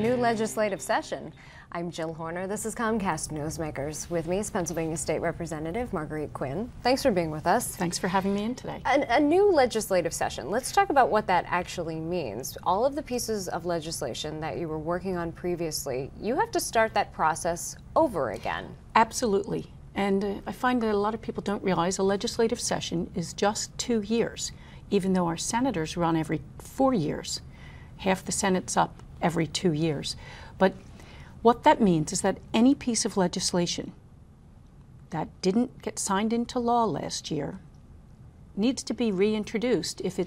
new legislative session. I'm Jill Horner. This is Comcast Newsmakers. With me is Pennsylvania State Representative Marguerite Quinn. Thanks for being with us. Thanks for having me in today. A new legislative session. Let's talk about what that actually means. All of the pieces of legislation that you were working on previously, you have to start that process over again. Absolutely. And I find that a lot of people don't realize a legislative session is just 2 years, even though our senators run every 4 years. Half the Senate's up every 2 years. But what that means is that any piece of legislation that didn't get signed into law last year needs to be reintroduced if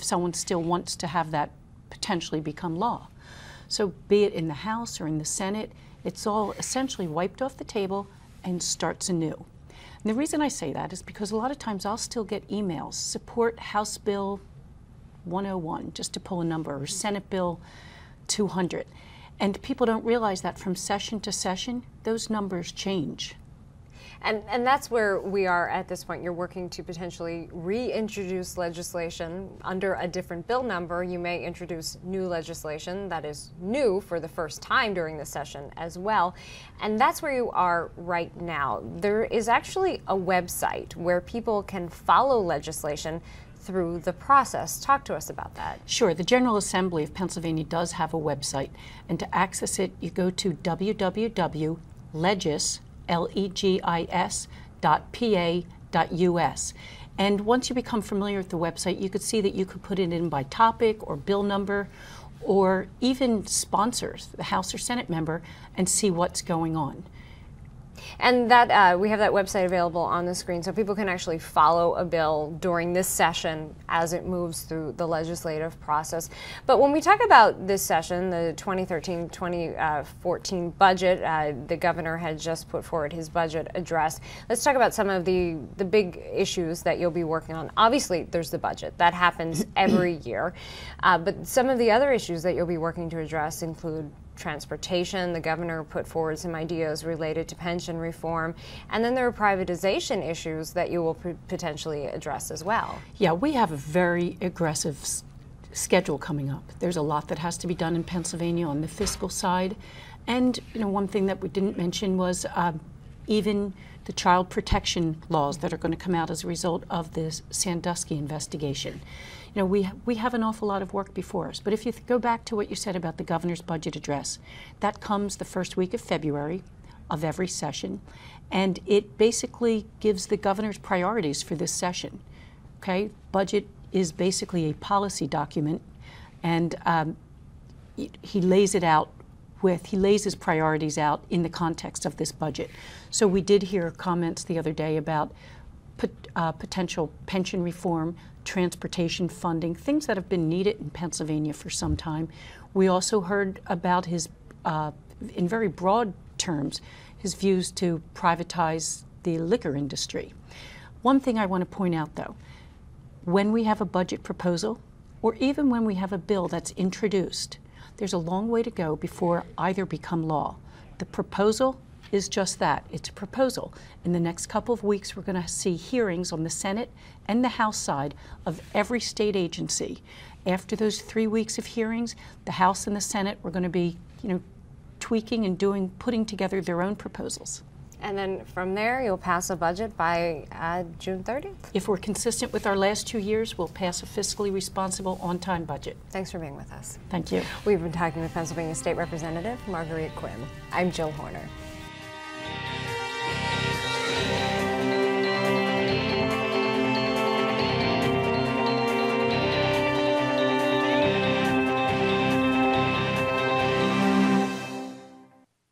someone still wants to have that potentially become law. So be it in the House or in the Senate, it's all essentially wiped off the table and starts anew. And the reason I say that is because a lot of times I'll still get emails, support House Bill 101, just to pull a number, or Senate Bill 200. And people don't realize that from session to session, those numbers change. And that's where we are at this point. You're working to potentially reintroduce legislation under a different bill number. You may introduce new legislation that is new for the first time during the session as well. And that's where you are right now. There is actually a website where people can follow legislation through the process. Talk to us about that. Sure. The General Assembly of Pennsylvania does have a website, and to access it, you go to www.legis.pa.us. And once you become familiar with the website, you could see that you could put it in by topic or bill number, or even sponsors, the House or Senate member, and see what's going on. And that we have that website available on the screen, so people can actually follow a bill during this session as it moves through the legislative process. But when we talk about this session, the 2013-2014 budget, the governor had just put forward his budget address. Let's talk about some of the big issues that you'll be working on. Obviously, there's the budget. That happens every year. But some of the other issues that you'll be working to address include transportation. The governor put forward some ideas related to pension reform, and then there are privatization issues that you will potentially address as well. Yeah, we have a very aggressive schedule coming up. There's a lot that has to be done in Pennsylvania on the fiscal side, and one thing that we didn't mention was even the child protection laws that are going to come out as a result of this Sandusky investigation. We have an awful lot of work before us. But if you go back to what you said about the governor's budget address, that comes the first week of February of every session, and it basically gives the governor's priorities for this session. Okay, budget is basically a policy document, and he lays it out. He lays his priorities out in the context of this budget. So we did hear comments the other day about potential pension reform, transportation funding, things that have been needed in Pennsylvania for some time. We also heard about his, in very broad terms, his views to privatize the liquor industry. One thing I want to point out, though, when we have a budget proposal, or even when we have a bill that's introduced, there's a long way to go before either become law. The proposal is just that. It's a proposal. In the next couple of weeks, we're going to see hearings on the Senate and the House side of every state agency. After those 3 weeks of hearings, the House and the Senate are going to be, tweaking and putting together their own proposals. And then from there, you'll pass a budget by June 30th? If we're consistent with our last 2 years, we'll pass a fiscally responsible, on-time budget. Thanks for being with us. Thank you. We've been talking with Pennsylvania State Representative Marguerite Quinn. I'm Jill Horner.